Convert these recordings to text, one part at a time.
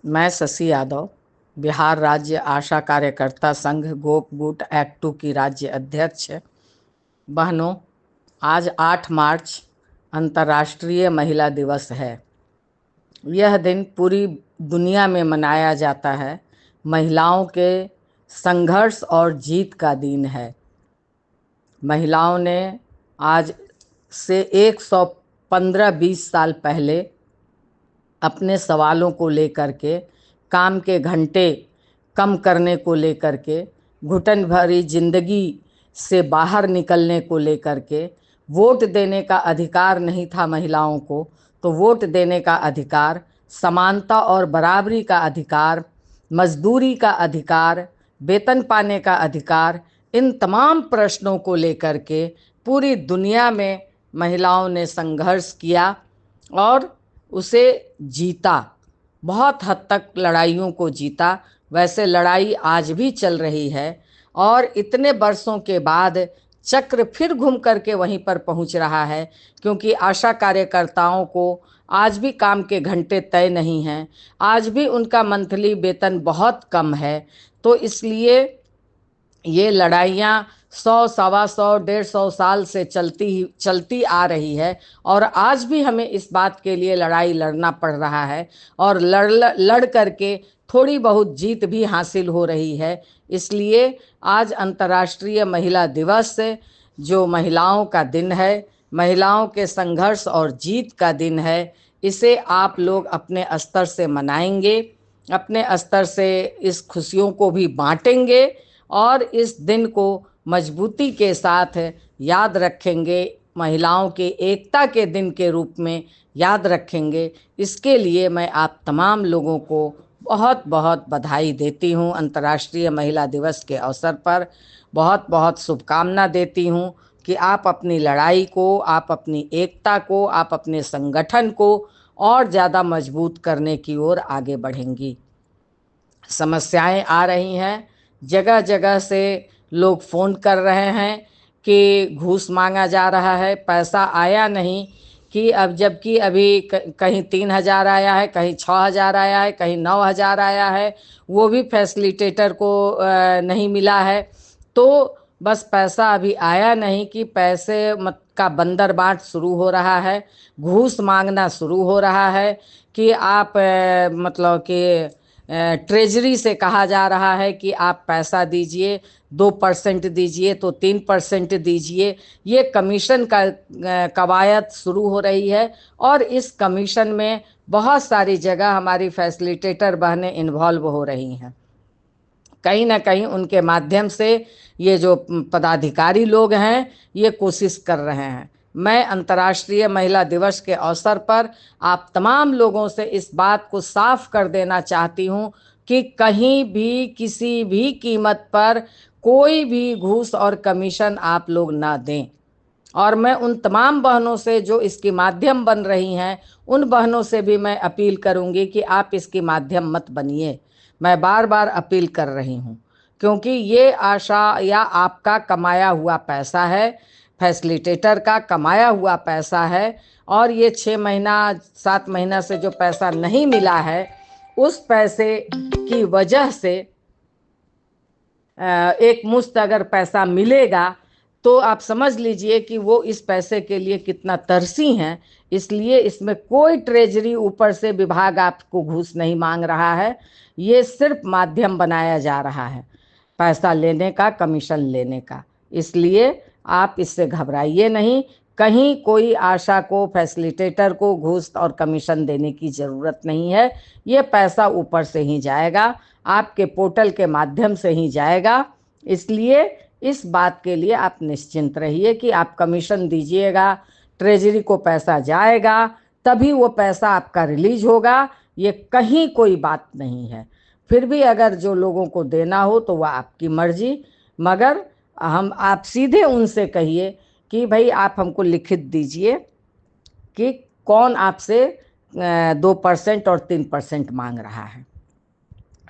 मैं शशि यादव, बिहार राज्य आशा कार्यकर्ता संघ गोप गुट एक्ट 2 की राज्य अध्यक्ष। बहनों, आज 8 मार्च अंतर्राष्ट्रीय महिला दिवस है। यह दिन पूरी दुनिया में मनाया जाता है। महिलाओं के संघर्ष और जीत का दिन है। महिलाओं ने आज से 115-20 साल पहले अपने सवालों को लेकर के, काम के घंटे कम करने को लेकर के, घुटन भरी जिंदगी से बाहर निकलने को लेकर के, वोट देने का अधिकार नहीं था महिलाओं को, तो वोट देने का अधिकार, समानता और बराबरी का अधिकार, मजदूरी का अधिकार, वेतन पाने का अधिकार, इन तमाम प्रश्नों को लेकर के पूरी दुनिया में महिलाओं ने संघर्ष किया और उसे जीता। बहुत हद तक लड़ाइयों को जीता। वैसे लड़ाई आज भी चल रही है और इतने वर्षों के बाद चक्र फिर घूम करके वहीं पर पहुंच रहा है, क्योंकि आशा कार्यकर्ताओं को आज भी काम के घंटे तय नहीं हैं, आज भी उनका मंथली वेतन बहुत कम है। तो इसलिए ये लड़ाइयाँ 100, सवा 100, 150 साल से चलती आ रही है और आज भी हमें इस बात के लिए लड़ाई लड़ना पड़ रहा है और लड़ करके थोड़ी बहुत जीत भी हासिल हो रही है। इसलिए आज अंतर्राष्ट्रीय महिला दिवस, जो महिलाओं का दिन है, महिलाओं के संघर्ष और जीत का दिन है, इसे आप लोग अपने स्तर से मनाएंगे, अपने स्तर से इस खुशियों को भी बांटेंगे और इस दिन को मजबूती के साथ याद रखेंगे, महिलाओं के एकता के दिन के रूप में याद रखेंगे। इसके लिए मैं आप तमाम लोगों को बहुत बहुत बधाई देती हूँ। अंतर्राष्ट्रीय महिला दिवस के अवसर पर बहुत बहुत शुभकामना देती हूँ कि आप अपनी लड़ाई को, आप अपनी एकता को, आप अपने संगठन को और ज़्यादा मजबूत करने की ओर आगे बढ़ेंगी। समस्याएं आ रही हैं, जगह जगह से लोग फ़ोन कर रहे हैं कि घूस मांगा जा रहा है, पैसा आया नहीं, कि अब जबकि अभी कहीं 3,000 आया है, कहीं 6,000 आया है, कहीं 9,000 आया है, वो भी फैसिलिटेटर को नहीं मिला है। तो बस पैसा अभी आया नहीं कि पैसे मत का बंदर बाट शुरू हो रहा है, घूस मांगना शुरू हो रहा है कि आप मतलब कि ट्रेजरी से कहा जा रहा है कि आप पैसा दीजिए, 2% दीजिए तो 3% दीजिए। ये कमीशन का कवायद शुरू हो रही है और इस कमीशन में बहुत सारी जगह हमारी फैसिलिटेटर बहनें इन्वॉल्व हो रही हैं। कहीं ना कहीं उनके माध्यम से ये जो पदाधिकारी लोग हैं, ये कोशिश कर रहे हैं। मैं अंतर्राष्ट्रीय महिला दिवस के अवसर पर आप तमाम लोगों से इस बात को साफ कर देना चाहती हूँ कि कहीं भी किसी भी कीमत पर कोई भी घूस और कमीशन आप लोग ना दें। और मैं उन तमाम बहनों से जो इसकी माध्यम बन रही हैं, उन बहनों से भी मैं अपील करूंगी कि आप इसकी माध्यम मत बनिए। मैं बार बार अपील कर रही हूँ, क्योंकि ये आशा या आपका कमाया हुआ पैसा है, फैसिलिटेटर का कमाया हुआ पैसा है, और ये 6 महीना 7 महीना से जो पैसा नहीं मिला है, उस पैसे की वजह से एक मुश्त अगर पैसा मिलेगा तो आप समझ लीजिए कि वो इस पैसे के लिए कितना तरसी हैं। इसलिए इसमें कोई ट्रेजरी ऊपर से विभाग आपको घूस नहीं मांग रहा है, ये सिर्फ माध्यम बनाया जा रहा है पैसा लेने का, कमीशन लेने का। इसलिए आप इससे घबराइए नहीं, कहीं कोई आशा को, फैसिलिटेटर को घूस और कमीशन देने की ज़रूरत नहीं है। ये पैसा ऊपर से ही जाएगा, आपके पोर्टल के माध्यम से ही जाएगा। इसलिए इस बात के लिए आप निश्चिंत रहिए कि आप कमीशन दीजिएगा, ट्रेजरी को पैसा जाएगा, तभी वो पैसा आपका रिलीज होगा। ये कहीं कोई बात नहीं है। फिर भी अगर जो लोगों को देना हो तो वह आपकी मर्जी, मगर हम आप सीधे उनसे कहिए कि भाई आप हमको लिखित दीजिए कि कौन आपसे 2% और 3% मांग रहा है।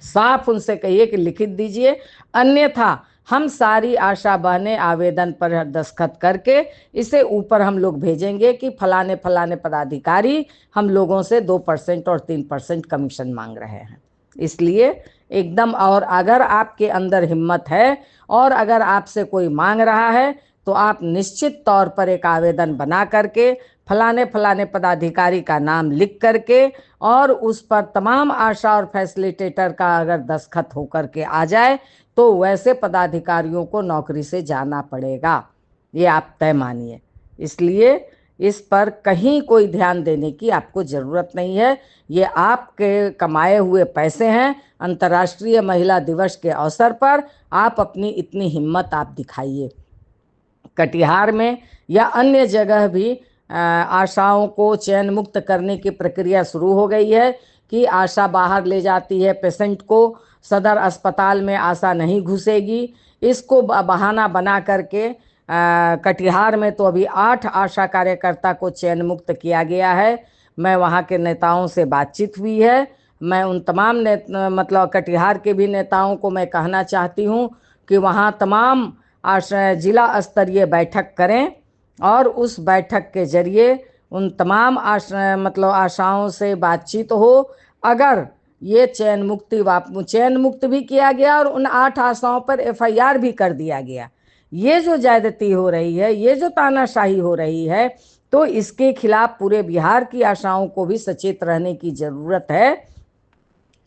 साफ उनसे कहिए कि लिखित दीजिए, अन्यथा हम सारी आशा बहनें आवेदन पर दस्तखत करके इसे ऊपर हम लोग भेजेंगे कि फलाने फलाने पदाधिकारी हम लोगों से 2% और 3% कमीशन मांग रहे हैं। इसलिए एकदम, और अगर आपके अंदर हिम्मत है और अगर आपसे कोई मांग रहा है तो आप निश्चित तौर पर एक आवेदन बना करके फलाने फलाने पदाधिकारी का नाम लिख करके और उस पर तमाम आशा और फैसिलिटेटर का अगर दस्तखत होकर के आ जाए तो वैसे पदाधिकारियों को नौकरी से जाना पड़ेगा, ये आप तय मानिए। इसलिए इस पर कहीं कोई ध्यान देने की आपको ज़रूरत नहीं है। ये आपके कमाए हुए पैसे हैं। अंतर्राष्ट्रीय महिला दिवस के अवसर पर आप अपनी इतनी हिम्मत आप दिखाइए। कटिहार में या अन्य जगह भी आशाओं को चयन मुक्त करने की प्रक्रिया शुरू हो गई है कि आशा बाहर ले जाती है पेशेंट को, सदर अस्पताल में आशा नहीं घुसेगी। इसको बहाना बना करके कटिहार में तो अभी 8 आशा कार्यकर्ता को चयन मुक्त किया गया है। मैं वहाँ के नेताओं से बातचीत हुई है। मैं उन तमाम मतलब कटिहार के भी नेताओं को मैं कहना चाहती हूँ कि वहाँ तमाम जिला स्तरीय बैठक करें और उस बैठक के जरिए उन तमाम मतलब आशाओं से बातचीत हो। अगर ये चयन मुक्त भी किया गया और उन 8 आशाओं पर FIR भी कर दिया गया, ये जो ज्यादती हो रही है, ये जो तानाशाही हो रही है, तो इसके खिलाफ पूरे बिहार की आशाओं को भी सचेत रहने की जरूरत है।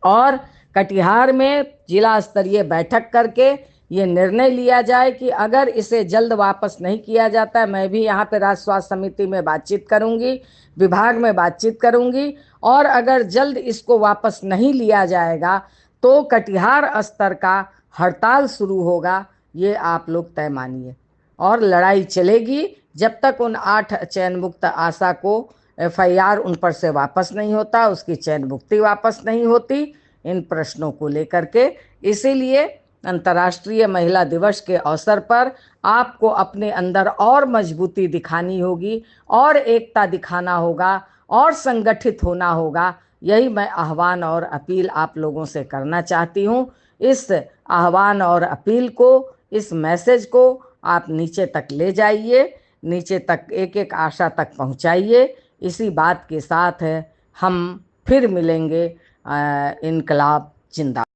और कटिहार में जिला स्तरीय बैठक करके ये निर्णय लिया जाए कि अगर इसे जल्द वापस नहीं किया जाता है, मैं भी यहाँ पे राज्य स्वास्थ्य समिति में बातचीत करूँगी, विभाग में बातचीत करूँगी, और अगर जल्द इसको वापस नहीं लिया जाएगा तो कटिहार स्तर का हड़ताल शुरू होगा। ये आप लोग तय मानिए। और लड़ाई चलेगी जब तक उन 8 चयन मुक्त आशा को FIR उन पर से वापस नहीं होता, उसकी चयन मुक्ति वापस नहीं होती, इन प्रश्नों को लेकर के। इसीलिए अंतर्राष्ट्रीय महिला दिवस के अवसर पर आपको अपने अंदर और मजबूती दिखानी होगी और एकता दिखाना होगा और संगठित होना होगा। यही मैं आह्वान और अपील आप लोगों से करना चाहती हूँ। इस आह्वान और अपील को, इस मैसेज को आप नीचे तक ले जाइए, नीचे तक एक एक आशा तक पहुँचाइए। इसी बात के साथ हम फिर मिलेंगे। इनकलाब जिंदाबाद।